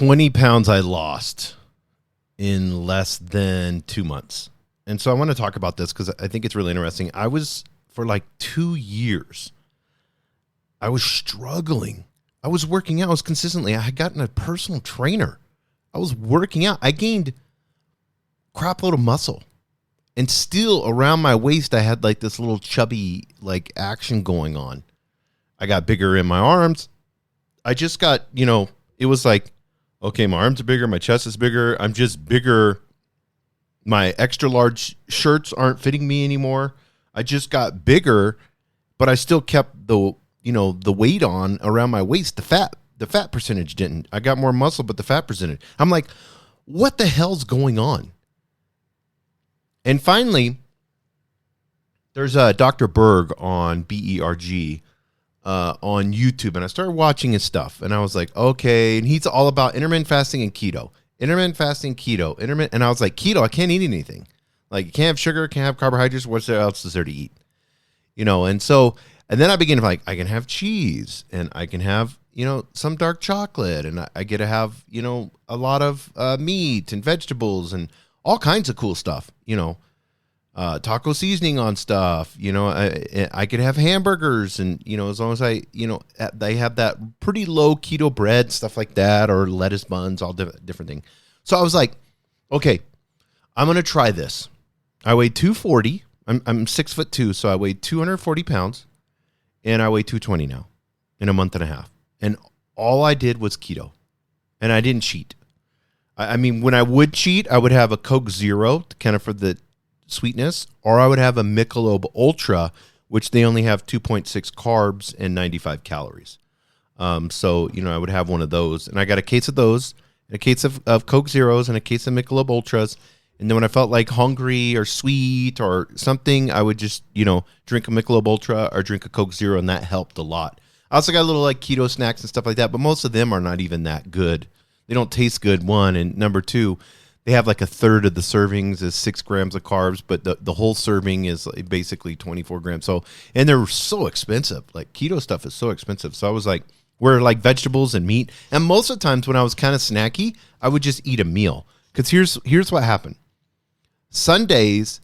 20 pounds I lost in less than 2 months. And so I want to talk about this because I think it's really interesting. I was, for like 2 years, I was struggling. I was working out. I was consistently. I had gotten a personal trainer. I was working out. I gained crap load of muscle. And still around my waist, I had like this little chubby like action going on. I got bigger in my arms. I just got, it was like, okay, my arms are bigger. My chest is bigger. I'm just bigger. My extra large shirts aren't fitting me anymore. I just got bigger, but I still kept the weight on around my waist. The fat percentage didn't. I got more muscle, but the fat percentage. I'm like, what the hell's going on? And finally, there's Dr. Berg on BERG on YouTube, and I started watching his stuff, and I was like, okay, and he's all about intermittent fasting and keto. Intermittent fasting, keto, and I was like, keto, I can't eat anything. Like, you can't have sugar, can't have carbohydrates. What else is there to eat? And then I began like, I can have cheese, and I can have, some dark chocolate, and I get to have, a lot of meat and vegetables and all kinds of cool stuff, taco seasoning on stuff, I could have hamburgers and, as long as they have that pretty low keto bread, stuff like that, or lettuce buns, all different things. So I was like, okay, I'm going to try this. I weigh 240. I'm 6'2", so I weighed 240 pounds, and I weigh 220 now in a month and a half. And all I did was keto, and I didn't cheat. I mean, when I would cheat, I would have a Coke Zero kind of for the sweetness, or I would have a Michelob Ultra, which they only have 2.6 carbs and 95 calories. So, I would have one of those, and I got a case of those, a case of Coke Zeros, and a case of Michelob Ultras. And then when I felt like hungry or sweet or something, I would just, drink a Michelob Ultra or drink a Coke Zero, and that helped a lot. I also got a little like keto snacks and stuff like that, but most of them are not even that good. They don't taste good, one, and number two, they have like a third of the servings is 6 grams of carbs, but the whole serving is basically 24 grams. So, and they're so expensive. Like keto stuff is so expensive. So I was like, where like vegetables and meat. And most of the times when I was kind of snacky, I would just eat a meal. Because here's what happened. Sundays,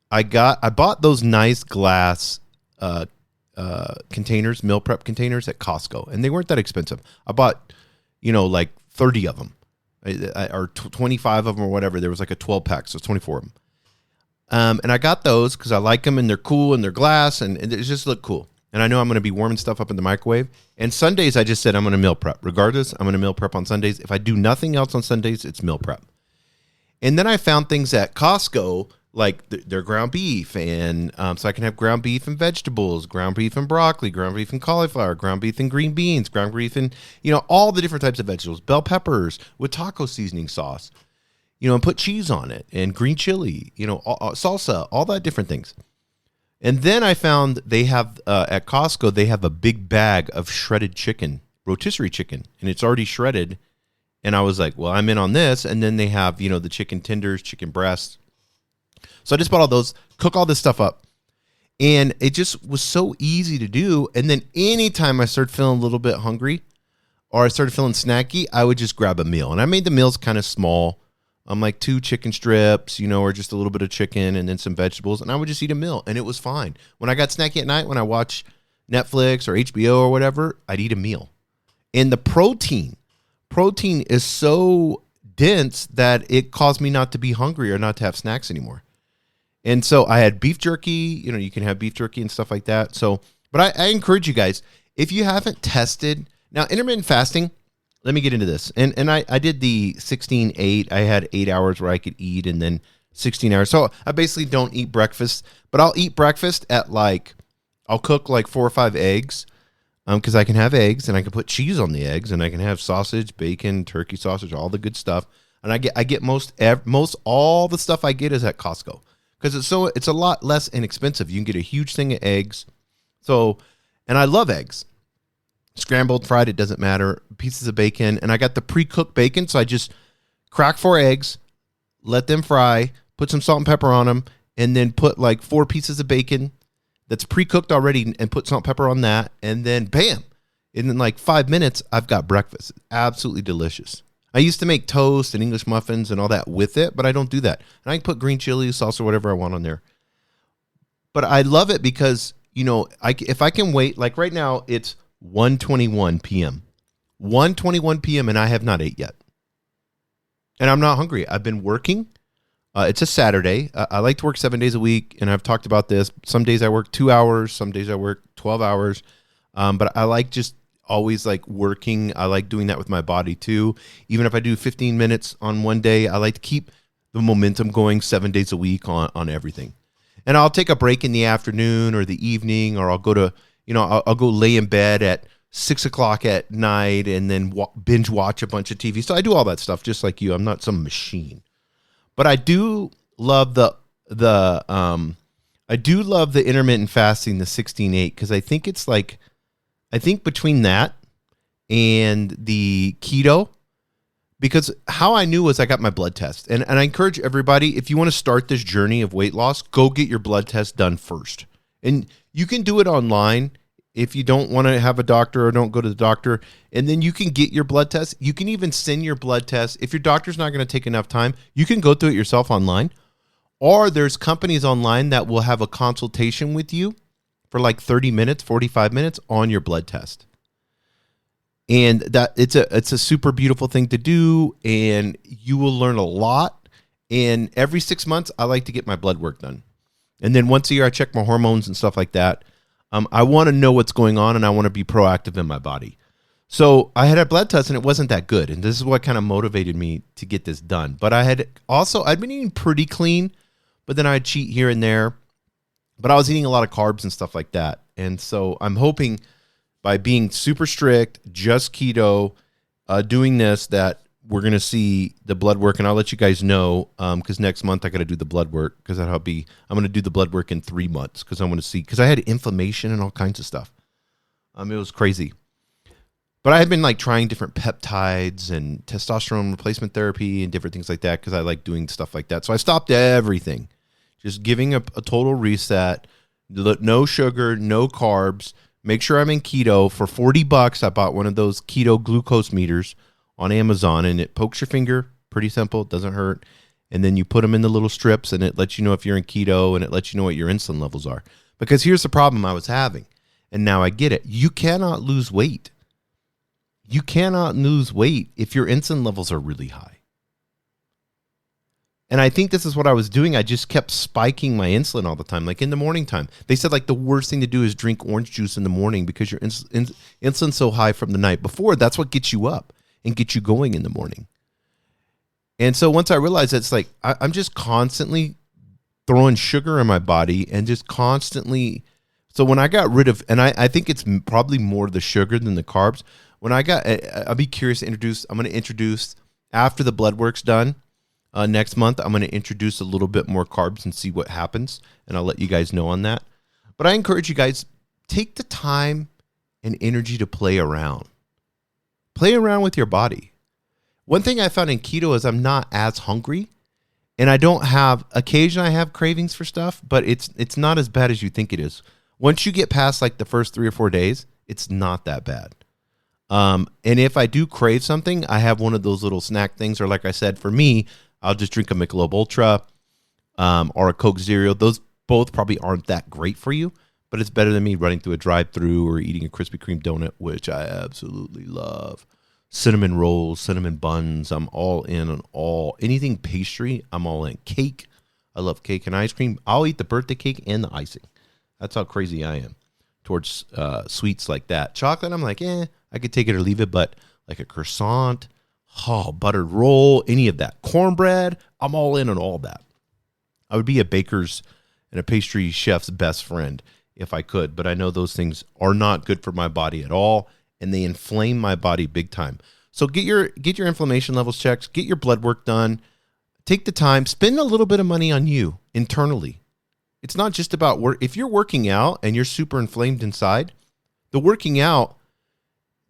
I bought those nice glass containers, meal prep containers at Costco, and they weren't that expensive. I bought, like 30 of them. Or 25 of them or whatever. There was like a 12 pack, so it's 24 of them. And I got those because I like them and they're cool and they're glass and it just look cool. And I know I'm going to be warming stuff up in the microwave. And Sundays, I just said I'm going to meal prep. Regardless, I'm going to meal prep on Sundays. If I do nothing else on Sundays, it's meal prep. And then I found things at Costco, like their ground beef. And so I can have ground beef and vegetables, ground beef and broccoli, ground beef and cauliflower, ground beef and green beans, ground beef and, all the different types of vegetables, bell peppers with taco seasoning sauce, and put cheese on it and green chili, salsa, all that different things. And then I found they have, at Costco, they have a big bag of shredded chicken, rotisserie chicken, and it's already shredded. And I was like, well, I'm in on this. And then they have, the chicken tenders, chicken breasts. So I just bought all those, cook all this stuff up. And it just was so easy to do. And then anytime I started feeling a little bit hungry or I started feeling snacky, I would just grab a meal. And I made the meals kind of small. Like 2 chicken strips, or just a little bit of chicken and then some vegetables. And I would just eat a meal. And it was fine. When I got snacky at night, when I watch Netflix or HBO or whatever, I'd eat a meal. And the protein is so dense that it caused me not to be hungry or not to have snacks anymore. And so I had beef jerky, you can have beef jerky and stuff like that. So, but I encourage you guys, if you haven't tested, now intermittent fasting, let me get into this. And I did the 16-8. I had 8 hours where I could eat and then 16 hours. So I basically don't eat breakfast, but I'll eat breakfast at I'll cook like 4 or 5 eggs. Because I can have eggs and I can put cheese on the eggs and I can have sausage, bacon, turkey sausage, all the good stuff. And I get most all the stuff I get is at Costco because it's a lot less inexpensive. You can get a huge thing of eggs. So, and I love eggs, scrambled, fried, it doesn't matter. Pieces of bacon, and I got the pre-cooked bacon. So I just crack 4 eggs, let them fry, put some salt and pepper on them, and then put like 4 pieces of bacon that's pre-cooked already and put salt and pepper on that. And then bam, in like 5 minutes, I've got breakfast. Absolutely delicious. I used to make toast and English muffins and all that with it, but I don't do that. And I can put green chili, salsa, whatever I want on there. But I love it because, if I can wait, like right now, it's 1:21 p.m. 1:21 p.m. and I have not ate yet. And I'm not hungry. I've been working. It's a Saturday. I like to work 7 days a week, and I've talked about this. Some days I work 2 hours. Some days I work 12 hours. But I like just always like working. I like doing that with my body too. Even if I do 15 minutes on one day, I like to keep the momentum going 7 days a week on everything. And I'll take a break in the afternoon or the evening, or I'll go to, I'll go lay in bed at 6 o'clock at night and then binge watch a bunch of TV. So I do all that stuff just like you. I'm not some machine, but I do love the intermittent fasting, the 16-8, because I think between that and the keto, because how I knew was I got my blood test. And I encourage everybody, if you want to start this journey of weight loss, go get your blood test done first. And you can do it online if you don't want to have a doctor or don't go to the doctor. And then you can get your blood test. You can even send your blood test. If your doctor's not going to take enough time, you can go through it yourself online. Or there's companies online that will have a consultation with you for like 30 minutes, 45 minutes on your blood test. And that it's a super beautiful thing to do, and you will learn a lot. And every 6 months, I like to get my blood work done. And then once a year, I check my hormones and stuff like that. I want to know what's going on, and I want to be proactive in my body. So I had a blood test, and it wasn't that good. And this is what kind of motivated me to get this done. But I'd been eating pretty clean, but then I'd cheat here and there. But I was eating a lot of carbs and stuff like that. And so I'm hoping by being super strict, just keto, doing this, that we're going to see the blood work. And I'll let you guys know, because next month I got to do the blood work, because I'm going to do the blood work in 3 months, because I want to see, because I had inflammation and all kinds of stuff. It was crazy. But I had been like trying different peptides and testosterone replacement therapy and different things like that, because I like doing stuff like that. So I stopped everything, just giving a total reset, no sugar, no carbs. Make sure I'm in keto. For $40, I bought one of those keto glucose meters on Amazon, and it pokes your finger. Pretty simple. Doesn't hurt. And then you put them in the little strips, and it lets you know if you're in keto, and it lets you know what your insulin levels are. Because here's the problem I was having, and now I get it. You cannot lose weight. You cannot lose weight if your insulin levels are really high. And I think this is what I was doing. I just kept spiking my insulin all the time, like in the morning time. They said like the worst thing to do is drink orange juice in the morning because your insulin's so high from the night before. That's what gets you up and gets you going in the morning. And so once I realized it's like I'm just constantly throwing sugar in my body and just constantly. So when I got rid of, and I think it's probably more the sugar than the carbs. I'll be curious to introduce, I'm going to introduce after the blood work's done. Next month, I'm going to introduce a little bit more carbs and see what happens, and I'll let you guys know on that. But I encourage you guys, take the time and energy to play around. Play around with your body. One thing I found in keto is I'm not as hungry, and I don't have, occasionally I have cravings for stuff, but it's not as bad as you think it is. Once you get past like the first 3 or 4 days, it's not that bad. And if I do crave something, I have one of those little snack things, or like I said, for me, I'll just drink a Michelob Ultra or a Coke Zero. Those both probably aren't that great for you, but it's better than me running through a drive-thru or eating a Krispy Kreme donut, which I absolutely love. Cinnamon rolls, cinnamon buns, I'm all in on all. Anything pastry, I'm all in. Cake, I love cake and ice cream. I'll eat the birthday cake and the icing. That's how crazy I am towards sweets like that. Chocolate, I'm like, I could take it or leave it, but like a croissant, buttered roll, any of that. Cornbread, I'm all in on all that. I would be a baker's and a pastry chef's best friend if I could, but I know those things are not good for my body at all, and they inflame my body big time. So get your inflammation levels checked, get your blood work done, take the time, spend a little bit of money on you internally. It's not just about work. If you're working out and you're super inflamed inside, the working out,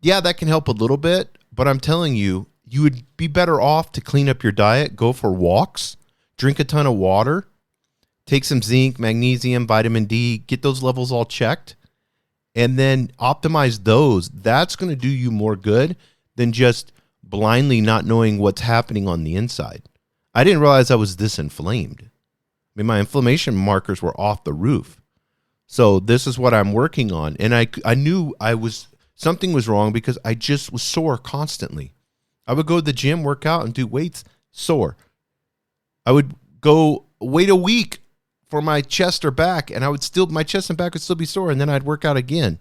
yeah, that can help a little bit, but I'm telling you, you would be better off to clean up your diet, go for walks, drink a ton of water, take some zinc, magnesium, vitamin D, get those levels all checked, and then optimize those. That's going to do you more good than just blindly not knowing what's happening on the inside. I didn't realize I was this inflamed. I mean, my inflammation markers were off the roof. So this is what I'm working on. And I knew something was wrong because I just was sore constantly. I would go to the gym, work out, and do weights, sore. I would go wait a week for my chest or back, and my chest and back would still be sore, and then I'd work out again.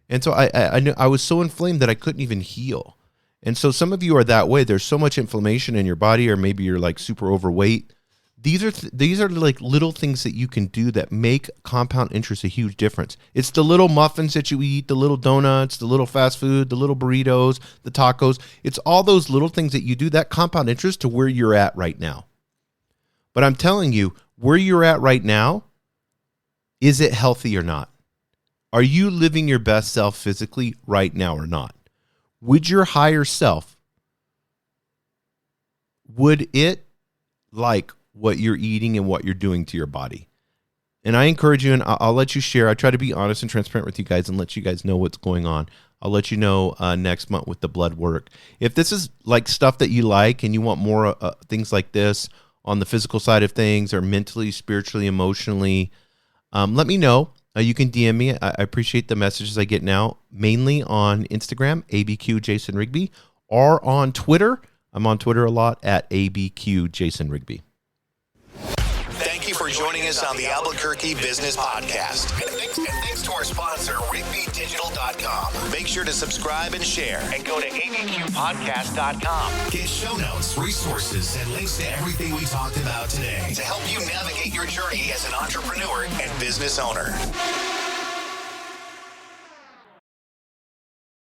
And so I knew I was so inflamed that I couldn't even heal. And so some of you are that way. There's so much inflammation in your body, or maybe you're like super overweight. These are like little things that you can do that make compound interest a huge difference. It's the little muffins that you eat, the little donuts, the little fast food, the little burritos, the tacos. It's all those little things that you do that compound interest to where you're at right now. But I'm telling you, where you're at right now, is it healthy or not? Are you living your best self physically right now or not? Would your higher self, would it like what you're eating and what you're doing to your body? And I encourage you, and I'll let you share. I try to be honest and transparent with you guys and let you guys know what's going on. I'll let you know next month with the blood work. If this is like stuff that you like and you want more things like this on the physical side of things, or mentally, spiritually, emotionally, let me know. You can DM me. I appreciate the messages I get now, mainly on Instagram, ABQ Jason Rigby, or on Twitter. I'm on Twitter a lot at ABQ Jason Rigby. Thank you for joining us on the Albuquerque Business Podcast. And thanks to our sponsor, RigbyDigital.com. Make sure to subscribe and share. And go to abqpodcast.com. Get show notes, resources, and links to everything we talked about today to help you navigate your journey as an entrepreneur and business owner.